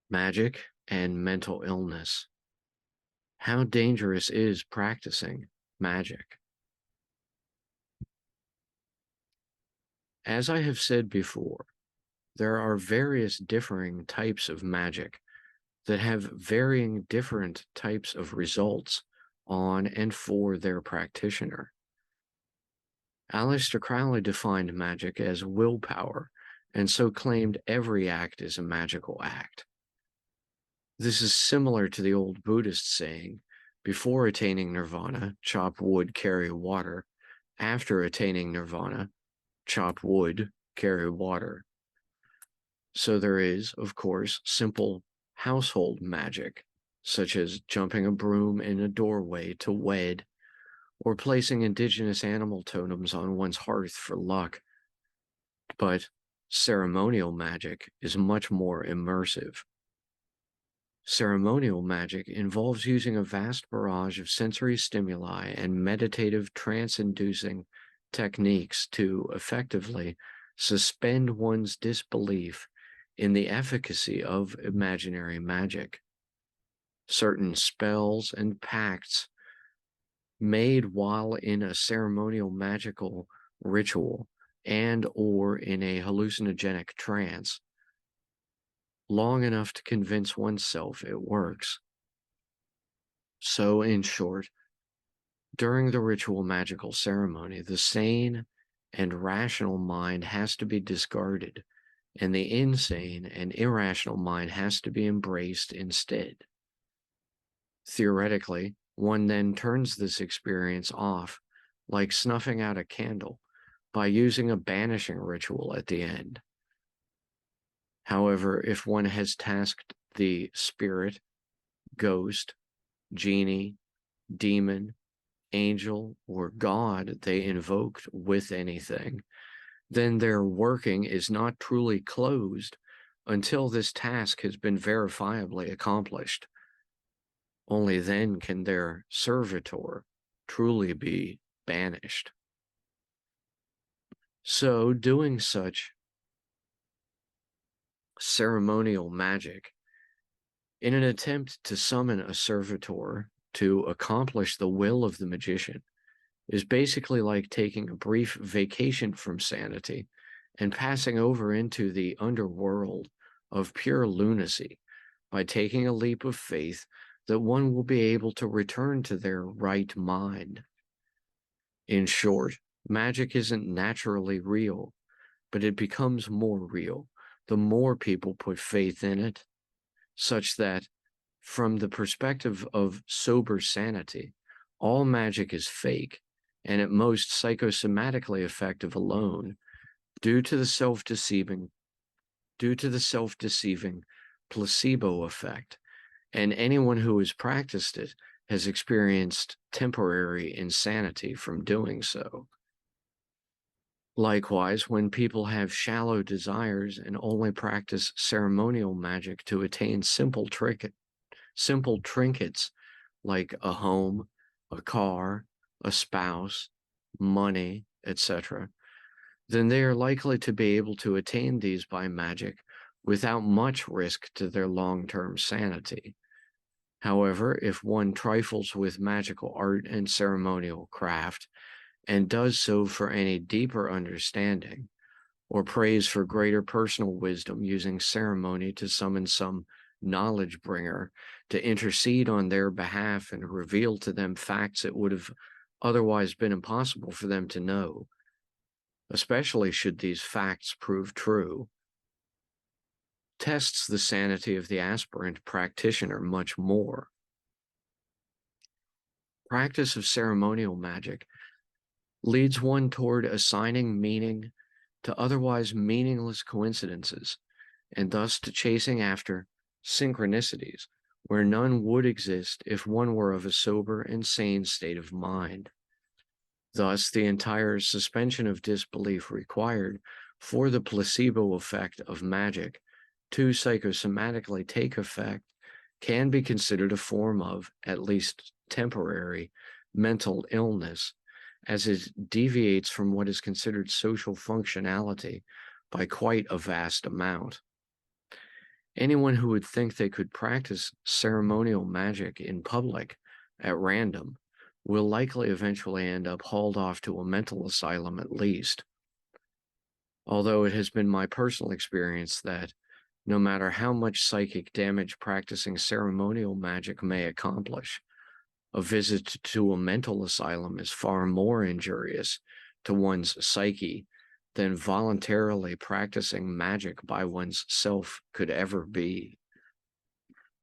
Magic and mental illness. How dangerous is practicing magic? As I have said before, there are various differing types of magic that have varying different types of results on and for their practitioner. Aleister Crowley defined magic as willpower, and so claimed every act is a magical act. This is similar to the old Buddhist saying, before attaining nirvana, chop wood, carry water. After attaining nirvana, chop wood, carry water. So there is, of course, simple household magic, such as jumping a broom in a doorway to wed, or placing indigenous animal totems on one's hearth for luck. But ceremonial magic is much more immersive. Ceremonial magic involves using a vast barrage of sensory stimuli and meditative trance-inducing techniques to effectively suspend one's disbelief in the efficacy of imaginary magic. Certain spells and pacts made while in a ceremonial magical ritual and or in a hallucinogenic trance long enough to convince oneself it works. So, in short, during the ritual magical ceremony, the sane and rational mind has to be discarded, and the insane and irrational mind has to be embraced instead. Theoretically, one then turns this experience off, like snuffing out a candle, by using a banishing ritual at the end. However, if one has tasked the spirit, ghost, genie, demon, angel, or god they invoked with anything, then their working is not truly closed until this task has been verifiably accomplished. Only then can their servitor truly be banished. So, doing such ceremonial magic in an attempt to summon a servitor to accomplish the will of the magician is basically like taking a brief vacation from sanity and passing over into the underworld of pure lunacy by taking a leap of faith that one will be able to return to their right mind. In short, magic isn't naturally real, but it becomes more real the more people put faith in it, such that, from the perspective of sober sanity, all magic is fake and at most psychosomatically effective alone due to the self-deceiving placebo effect, and anyone who has practiced it has experienced temporary insanity from doing so. Likewise, when people have shallow desires and only practice ceremonial magic to attain simple trinkets like a home, a car, a spouse, money, etc., then they are likely to be able to attain these by magic without much risk to their long-term sanity. However, if one trifles with magical art and ceremonial craft, and does so for any deeper understanding, or prays for greater personal wisdom using ceremony to summon some knowledge bringer to intercede on their behalf and reveal to them facts it would have otherwise been impossible for them to know, especially should these facts prove true, tests the sanity of the aspirant practitioner much more. Practice of ceremonial magic leads one toward assigning meaning to otherwise meaningless coincidences, and thus to chasing after synchronicities where none would exist if one were of a sober and sane state of mind. Thus, the entire suspension of disbelief required for the placebo effect of magic to psychosomatically take effect can be considered a form of, at least temporary, mental illness, as it deviates from what is considered social functionality by quite a vast amount. Anyone who would think they could practice ceremonial magic in public at random will likely eventually end up hauled off to a mental asylum at least. Although it has been my personal experience that no matter how much psychic damage practicing ceremonial magic may accomplish, a visit to a mental asylum is far more injurious to one's psyche than voluntarily practicing magic by one's self could ever be.